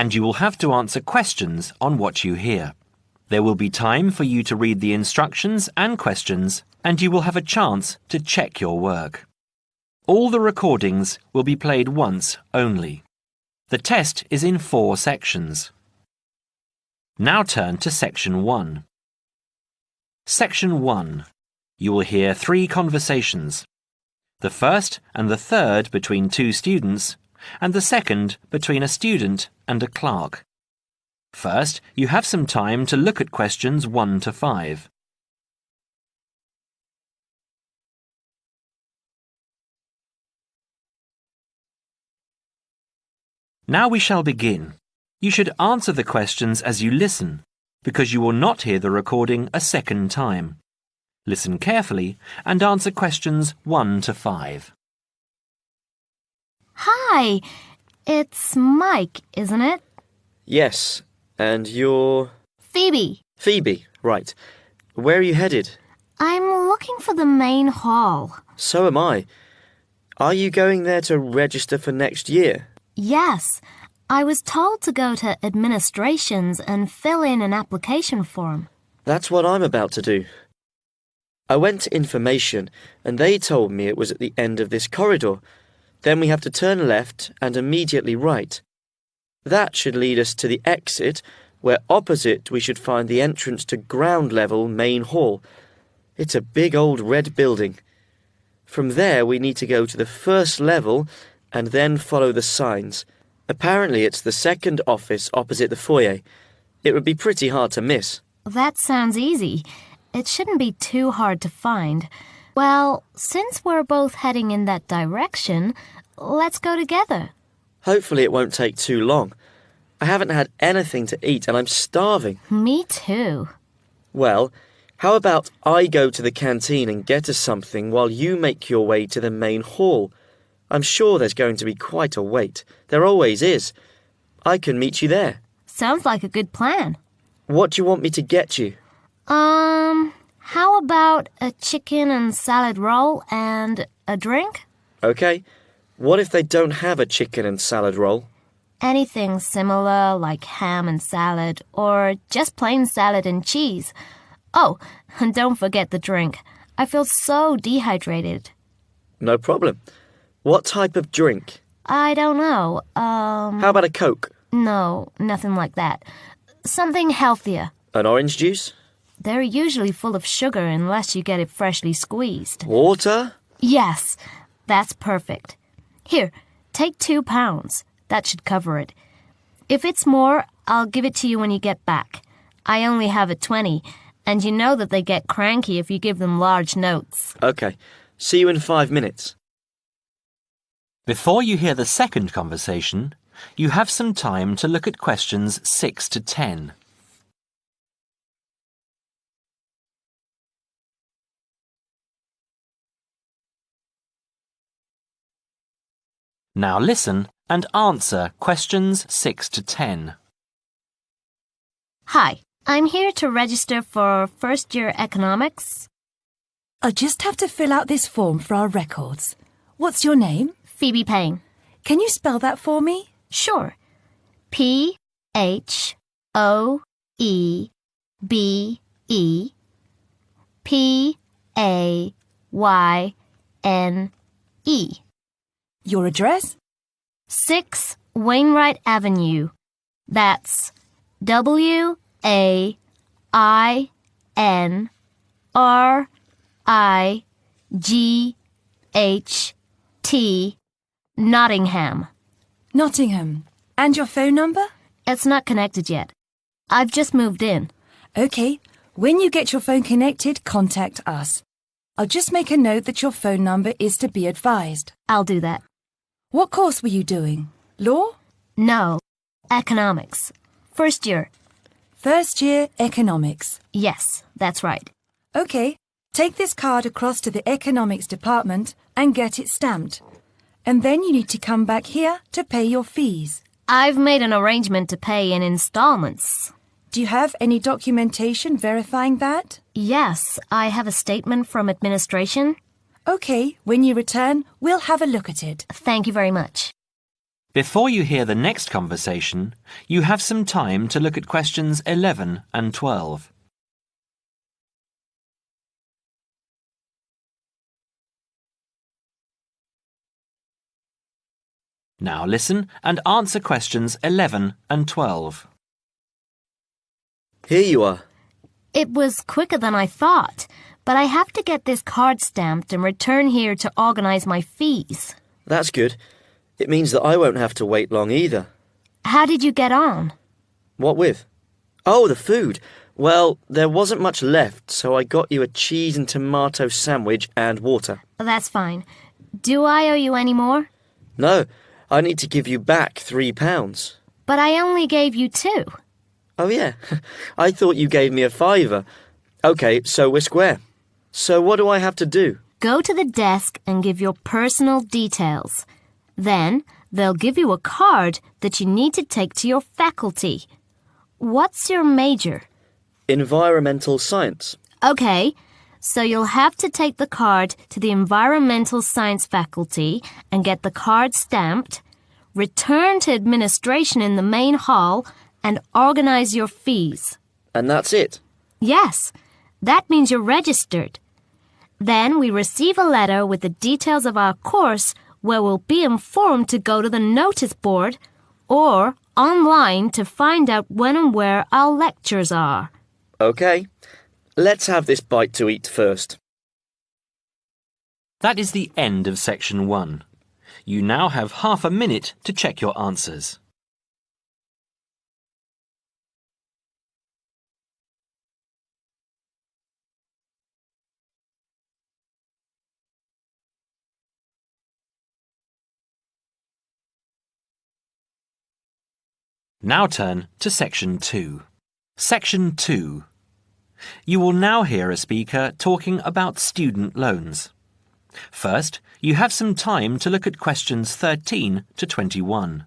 and you will have to answer questions on what you hear. There will be time for you to read the instructions and questions, and you will have a chance to check your work. All the recordings will be played once only. The test is in 4 sections. Now turn to Section 1. Section 1. You will hear 3 conversations. The first and the third between 2 students, and the second between a student and a clerk. First, you have some time to look at questions 1 to 5. Now we shall begin. You should answer the questions as you listen, because you will not hear the recording a second time. Listen carefully and answer questions 1 to 5. Hi, it's Mike, isn't it? Yes, and you're... Phoebe. Phoebe, right. Where are you headed? I'm looking for the main hall. So am I. Are you going there to register for next year? Yes, I was told to go to administrations and fill in an application form. That's what I'm about to do. I went to information and they told me it was at the end of this corridor. Then we have to turn left and immediately right. That should lead us to the exit, where opposite we should find the entrance to ground level main hall. It's a big old red building. From there we need to go to the first level and then follow the signs. Apparently it's the second office opposite the foyer. It would be pretty hard to miss. That sounds easy. It shouldn't be too hard to find. Well, since we're both heading in that direction, let's go together. Hopefully it won't take too long. I haven't had anything to eat and I'm starving. Me too. Well, how about I go to the canteen and get us something while you make your way to the main hall? I'm sure there's going to be quite a wait. There always is. I can meet you there. Sounds like a good plan. What do you want me to get you? How about a chicken and salad roll and a drink? Okay. What if they don't have a chicken and salad roll? Anything similar, like ham and salad, or just plain salad and cheese. Oh, and don't forget the drink. I feel so dehydrated. No problem. What type of drink? I don't know. How about a Coke? No, nothing like that. Something healthier. An orange juice? They're usually full of sugar unless you get it freshly squeezed. Water? Yes, that's perfect. Here, take 2 pounds. That should cover it. If it's more, I'll give it to you when you get back. I only have a 20, and you know that they get cranky if you give them large notes. Okay. See you in 5 minutes. Before you hear the second conversation, you have some time to look at questions 6 to 10. Now listen and answer questions 6 to 10. Hi, I'm here to register for first-year economics. I'll just have to fill out this form for our records. What's your name? Phoebe Payne. Can you spell that for me? Sure. P-H-O-E-B-E P-A-Y-N-E. Your address? 6 Wainwright Avenue. That's W-A-I-N-R-I-G-H-T, Nottingham. Nottingham. And your phone number? It's not connected yet. I've just moved in. Okay. When you get your phone connected, contact us. I'll just make a note that your phone number is to be advised. I'll do that. What course were you doing? Law? No, economics. First year. First year economics. Yes, that's right. Okay. Take this card across to the economics department and get it stamped. And then you need to come back here to pay your fees. I've made an arrangement to pay in installments. Do you have any documentation verifying that? Yes, I have a statement from administration. Okay, when you return, we'll have a look at it. Thank you very much. Before you hear the next conversation, you have some time to look at questions 11 and 12. Now listen and answer questions 11 and 12. Here you are. It was quicker than I thought, but I have to get this card stamped and return here to organize my fees. That's good. It means that I won't have to wait long either. How did you get on? What with? Oh, the food. Well, there wasn't much left, so I got you a cheese and tomato sandwich and water. That's fine. Do I owe you any more? No, I need to give you back £3. But I only gave you 2. Oh, yeah. I thought you gave me a £5. OK, so we're square. So what do I have to do? Go to the desk and give your personal details. Then they'll give you a card that you need to take to your faculty. What's your major? Environmental science. OK, so you'll have to take the card to the environmental science faculty and get the card stamped, return to administration in the main hall, and organize your fees. And that's it? Yes, that means you're registered. Then we receive a letter with the details of our course where we'll be informed to go to the notice board or online to find out when and where our lectures are. OK. Let's have this bite to eat first. That is the end of section 1. You now have half a minute to check your answers. Now turn to Section 2. Section 2. You will now hear a speaker talking about student loans. First, you have some time to look at questions 13 to 21.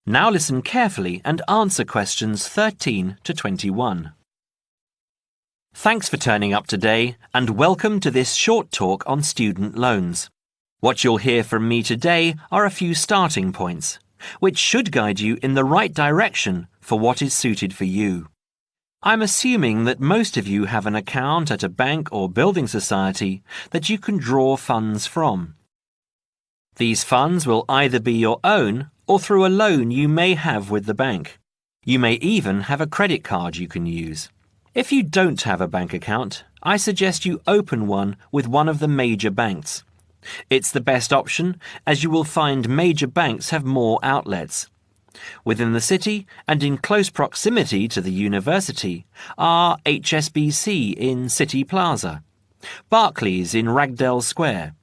Now listen carefully and answer questions 13 to 21. Thanks for turning up today and welcome to this short talk on student loans. What you'll hear from me today are a few starting points, which should guide you in the right direction for what is suited for you. I'm assuming that most of you have an account at a bank or building society that you can draw funds from. These funds will either be your own or through a loan you may have with the bank. You may even have a credit card you can use. If you don't have a bank account, I suggest you open one with one of the major banks. It's the best option as you will find major banks have more outlets. Within the city and in close proximity to the university are HSBC in City Plaza, Barclays in Ragdale Square,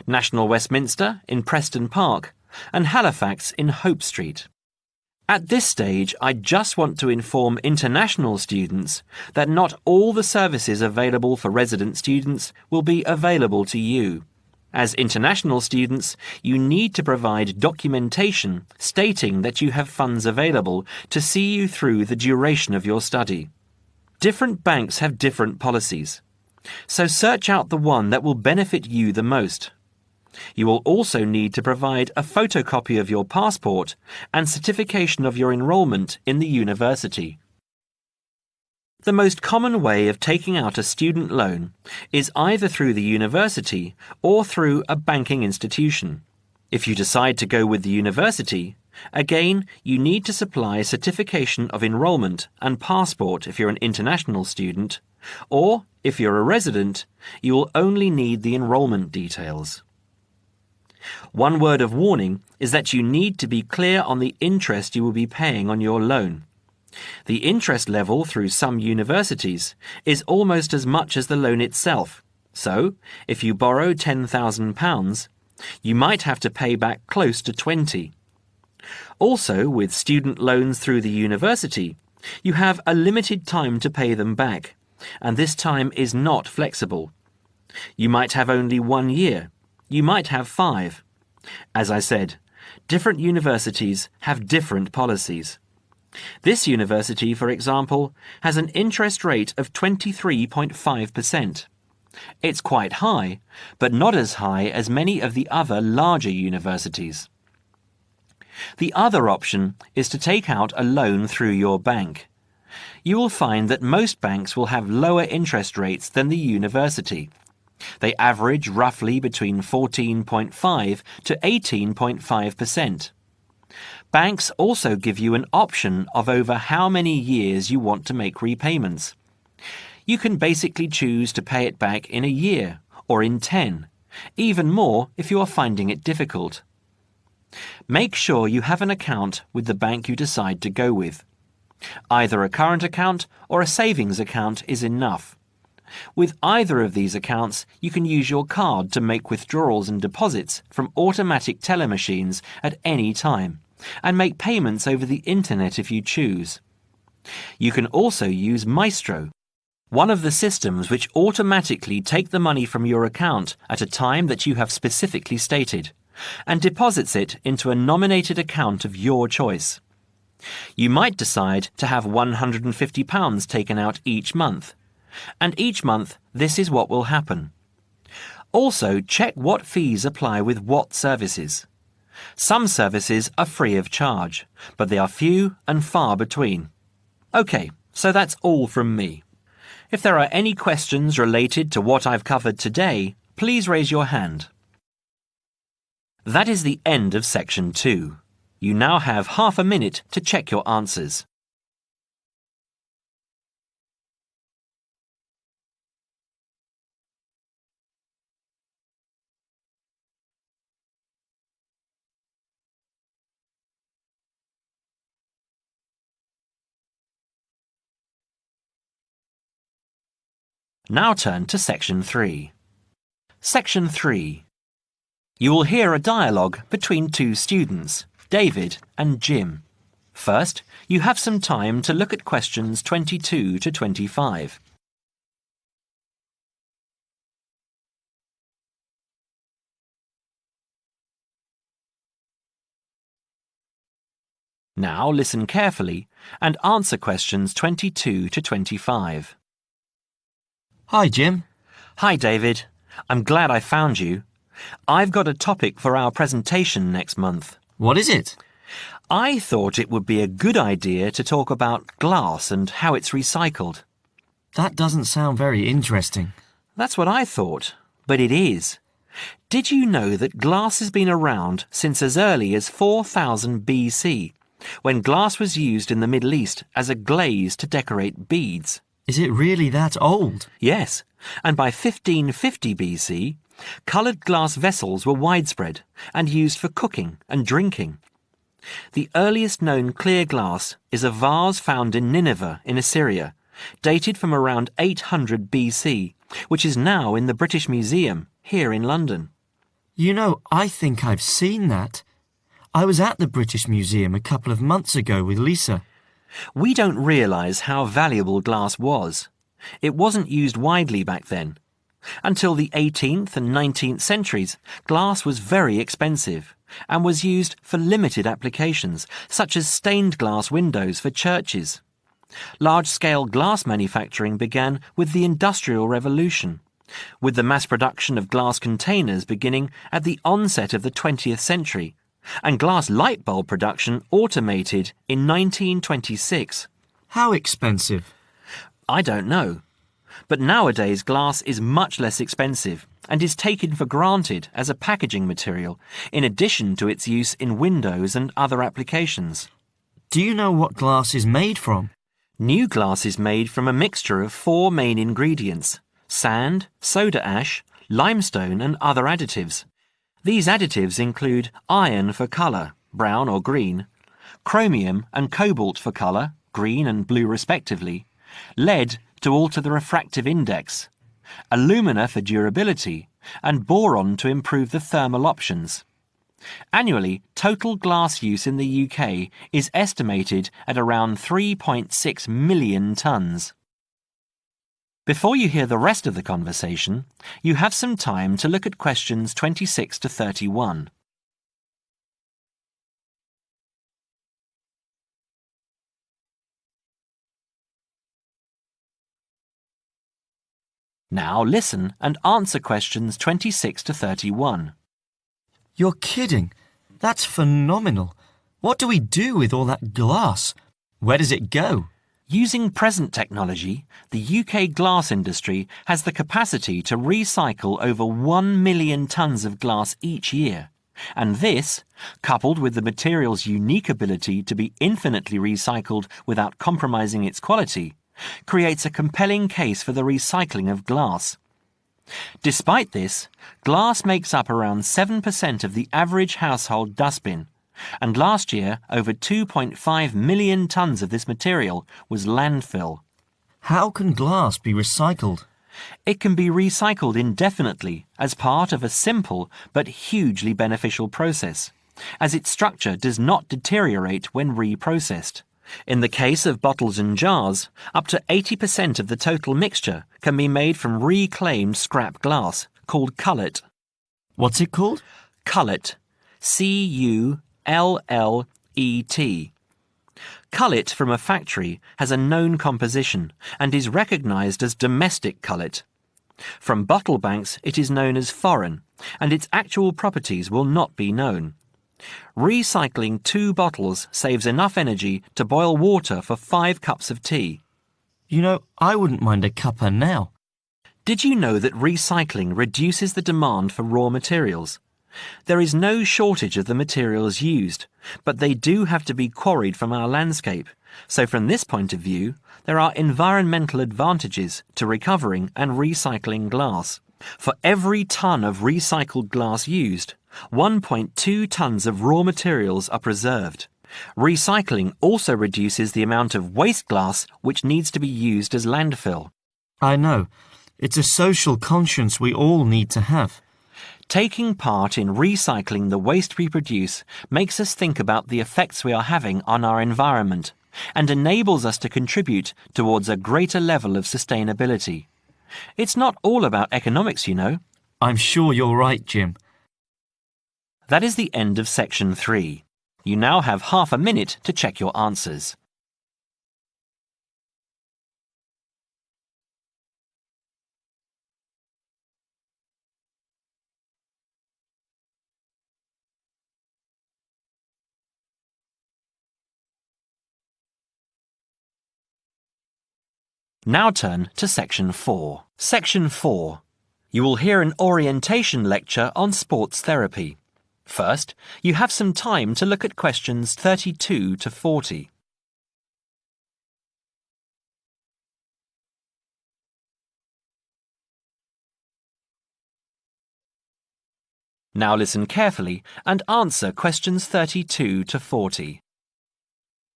National Westminster in Preston Park, and Halifax in Hope Street. At this stage, I just want to inform international students that not all the services available for resident students will be available to you. As international students, you need to provide documentation stating that you have funds available to see you through the duration of your study. Different banks have different policies, so search out the one that will benefit you the most. You will also need to provide a photocopy of your passport and certification of your enrolment in the university. The most common way of taking out a student loan is either through the university or through a banking institution. If you decide to go with the university, again, you need to supply a certification of enrolment and passport if you're an international student, or if you're a resident, you will only need the enrolment details. One word of warning is that you need to be clear on the interest you will be paying on your loan. The interest level through some universities is almost as much as the loan itself, so if you borrow £10,000, you might have to pay back close to 20. Also, with student loans through the university, you have a limited time to pay them back, and this time is not flexible. You might have only 1 year. You might have 5. As I said, different universities have different policies. This university, for example, has an interest rate of 23.5%. It's quite high, but not as high as many of the other larger universities. The other option is to take out a loan through your bank. You will find that most banks will have lower interest rates than the university. They average roughly between 14.5 to 18.5%. Banks also give you an option of over how many years you want to make repayments. You can basically choose to pay it back in a year or in 10, even more if you are finding it difficult. Make sure you have an account with the bank you decide to go with. Either a current account or a savings account is enough. With either of these accounts, you can use your card to make withdrawals and deposits from automatic teller machines at any time, and make payments over the internet if you choose. You can also use Maestro, one of the systems which automatically take the money from your account at a time that you have specifically stated, and deposits it into a nominated account of your choice. You might decide to have £150 taken out each month, and each month this is what will happen. Also, check what fees apply with what services. Some services are free of charge, but they are few and far between. OK, so that's all from me. If there are any questions related to what I've covered today, please raise your hand. That is the end of section 2. You now have half a minute to check your answers. Now turn to section 3. Section 3. You will hear a dialogue between two students, David and Jim. First, you have some time to look at questions 22 to 25. Now listen carefully and answer questions 22 to 25. Hi, Jim. Hi, David. I'm glad I found you. I've got a topic for our presentation next month. What is it? I thought it would be a good idea to talk about glass and how it's recycled. That doesn't sound very interesting. That's what I thought, but it is. Did you know that glass has been around since as early as 4000 BC, when glass was used in the Middle East as a glaze to decorate beads? Is it really that old? Yes, and by 1550 BC, coloured glass vessels were widespread and used for cooking and drinking. The earliest known clear glass is a vase found in Nineveh in Assyria, dated from around 800 BC, which is now in the British Museum here in London. You know, I think I've seen that. I was at the British Museum a couple of months ago with Lisa. We don't realise how valuable glass was. It wasn't used widely back then. Until the 18th and 19th centuries, glass was very expensive and was used for limited applications, such as stained glass windows for churches. Large-scale glass manufacturing began with the Industrial Revolution, with the mass production of glass containers beginning at the onset of the 20th century, and glass light bulb production automated in 1926. How expensive? I don't know. But nowadays glass is much less expensive and is taken for granted as a packaging material, in addition to its use in windows and other applications. Do you know what glass is made from? New glass is made from a mixture of 4 main ingredients: sand, soda ash, limestone and other additives. These additives include iron for colour, brown or green, chromium and cobalt for colour, green and blue respectively, lead to alter the refractive index, alumina for durability, and boron to improve the thermal options. Annually, total glass use in the UK is estimated at around 3.6 million tonnes. Before you hear the rest of the conversation, you have some time to look at questions 26 to 31. Now listen and answer questions 26 to 31. You're kidding. That's phenomenal. What do we do with all that glass? Where does it go? Using present technology, the UK glass industry has the capacity to recycle over 1 million tonnes of glass each year. And this, coupled with the material's unique ability to be infinitely recycled without compromising its quality, creates a compelling case for the recycling of glass. Despite this, glass makes up around 7% of the average household dustbin, and last year over 2.5 million tonnes of this material was landfill. How can glass be recycled? It can be recycled indefinitely as part of a simple but hugely beneficial process, as its structure does not deteriorate when reprocessed. In the case of bottles and jars, up to 80% of the total mixture can be made from reclaimed scrap glass, called cullet. What's it called? Cullet. C-U-L-L-E-T. Cullet from a factory has a known composition and is recognised as domestic cullet. From bottle banks it is known as foreign, and its actual properties will not be known. Recycling 2 bottles saves enough energy to boil water for 5 cups of tea. You know, I wouldn't mind a cuppa now. Did you know that recycling reduces the demand for raw materials? There is no shortage of the materials used, but they do have to be quarried from our landscape. So from this point of view, there are environmental advantages to recovering and recycling glass. For every tonne of recycled glass used, 1.2 tonnes of raw materials are preserved. Recycling also reduces the amount of waste glass which needs to be used as landfill. I know. It's a social conscience we all need to have. Taking part in recycling the waste we produce makes us think about the effects we are having on our environment and enables us to contribute towards a greater level of sustainability. It's not all about economics, you know. I'm sure you're right, Jim. That is the end of section 3. You now have half a minute to check your answers. Now turn to Section 4. Section 4. You will hear an orientation lecture on sports therapy. First, you have some time to look at questions 32 to 40. Now listen carefully and answer questions 32 to 40.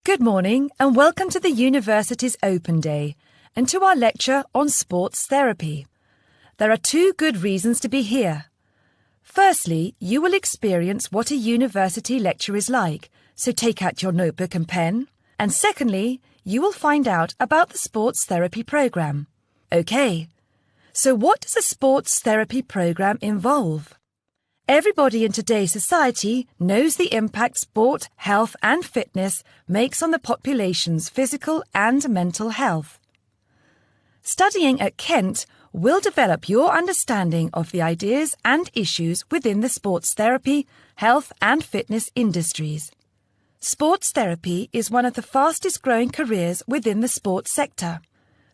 Good morning and welcome to the university's Open Day and to our lecture on sports therapy. There are 2 good reasons to be here. Firstly, you will experience what a university lecture is like, so take out your notebook and pen. And secondly, you will find out about the sports therapy programme. OK, so what does a sports therapy programme involve? Everybody in today's society knows the impact sport, health and fitness makes on the population's physical and mental health. Studying at Kent will develop your understanding of the ideas and issues within the sports therapy, health and fitness industries. Sports therapy is one of the fastest growing careers within the sports sector.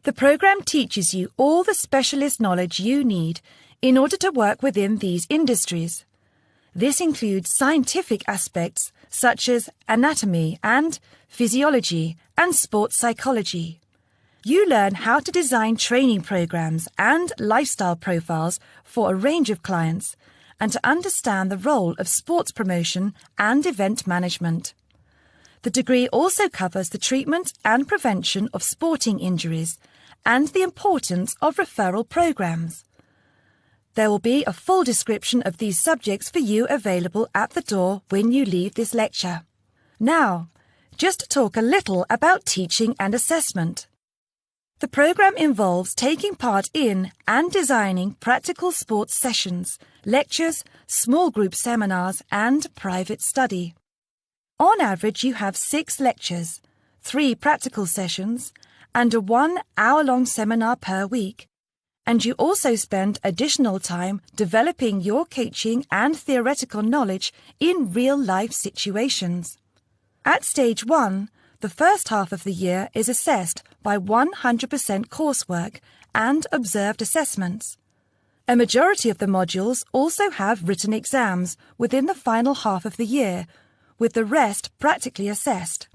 The programme teaches you all the specialist knowledge you need in order to work within these industries. This includes scientific aspects such as anatomy and physiology and sports psychology. You learn how to design training programs and lifestyle profiles for a range of clients and to understand the role of sports promotion and event management. The degree also covers the treatment and prevention of sporting injuries and the importance of referral programs. There will be a full description of these subjects for you available at the door when you leave this lecture. Now, just to talk a little about teaching and assessment. The programme involves taking part in and designing practical sports sessions, lectures, small group seminars and private study. On average, you have 6 lectures, 3 practical sessions and a 1-hour-long seminar per week. and you also spend additional time developing your teaching and theoretical knowledge in real-life situations. At Stage 1, the first half of the year is assessed by 100% coursework and observed assessments. A majority of the modules also have written exams within the final half of the year, with the rest practically assessed.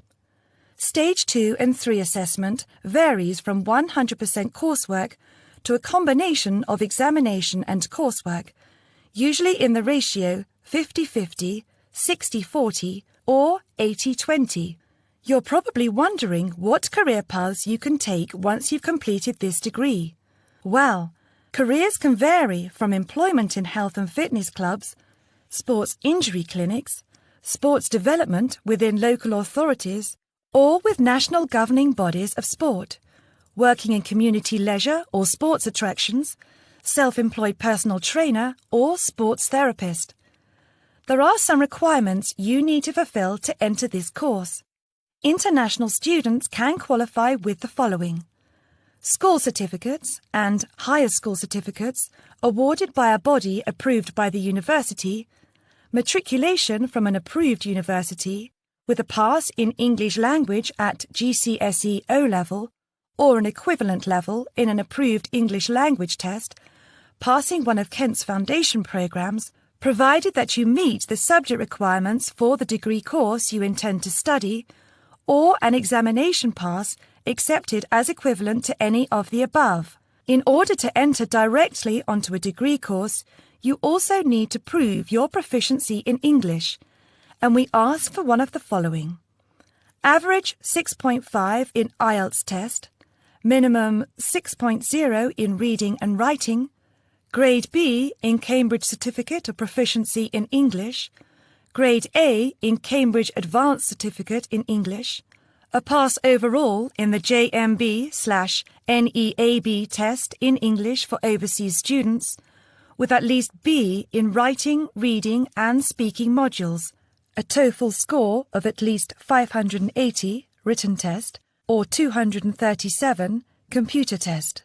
Stage 2 and 3 assessment varies from 100% coursework to a combination of examination and coursework, usually in the ratio 50-50, 60-40, or 80-20. You're probably wondering what career paths you can take once you've completed this degree. Well, careers can vary from employment in health and fitness clubs, sports injury clinics, sports development within local authorities, or with national governing bodies of sport, working in community leisure or sports attractions, self-employed personal trainer or sports therapist. There are some requirements you need to fulfill to enter this course. International students can qualify with the following: school certificates and higher school certificates awarded by a body approved by the university, matriculation from an approved university, with a pass in English language at GCSE O-level or an equivalent level in an approved English language test, passing one of Kent's foundation programmes, provided that you meet the subject requirements for the degree course you intend to study, or an examination pass accepted as equivalent to any of the above. In order to enter directly onto a degree course, you also need to prove your proficiency in English, and we ask for one of the following: average 6.5 in IELTS test, minimum 6.0 in reading and writing, Grade B in Cambridge Certificate of Proficiency in English, Grade A in Cambridge Advanced Certificate in English, a pass overall in the JMB/NEAB test in English for overseas students, with at least B in writing, reading and speaking modules, a TOEFL score of at least 580 written test or 237 computer test.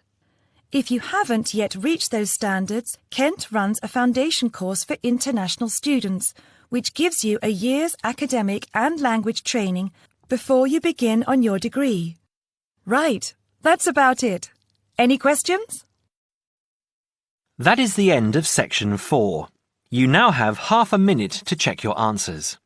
If you haven't yet reached those standards, Kent runs a foundation course for international students, which gives you a year's academic and language training before you begin on your degree. Right, that's about it. Any questions? That is the end of Section 4. You now have half a minute to check your answers.